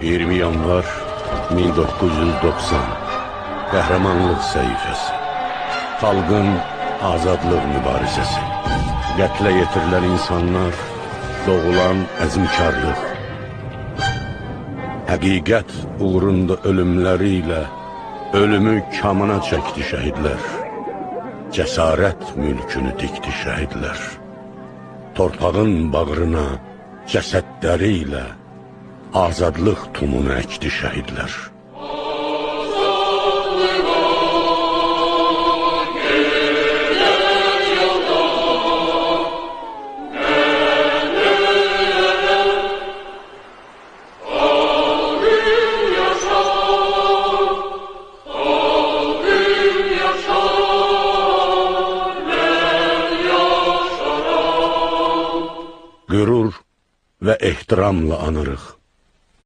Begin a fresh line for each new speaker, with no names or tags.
20 yanvar 1990 Qəhrəmanlıq səhifəsi. Xalqın azadlıq mübarizəsi. Qətlə yetirilən insanlar, doğulan əzmkarlıq. Həqiqət uğrunda ölümləri ilə ölümü kamına çəkdi şəhidlər. Cəsarət mülkünü dikdi şəhidlər. Torpağın bağrına cəsədləri ilə azadlıq tumunu əkdi şəhidlər. Qürur və ehtiramla anırıq.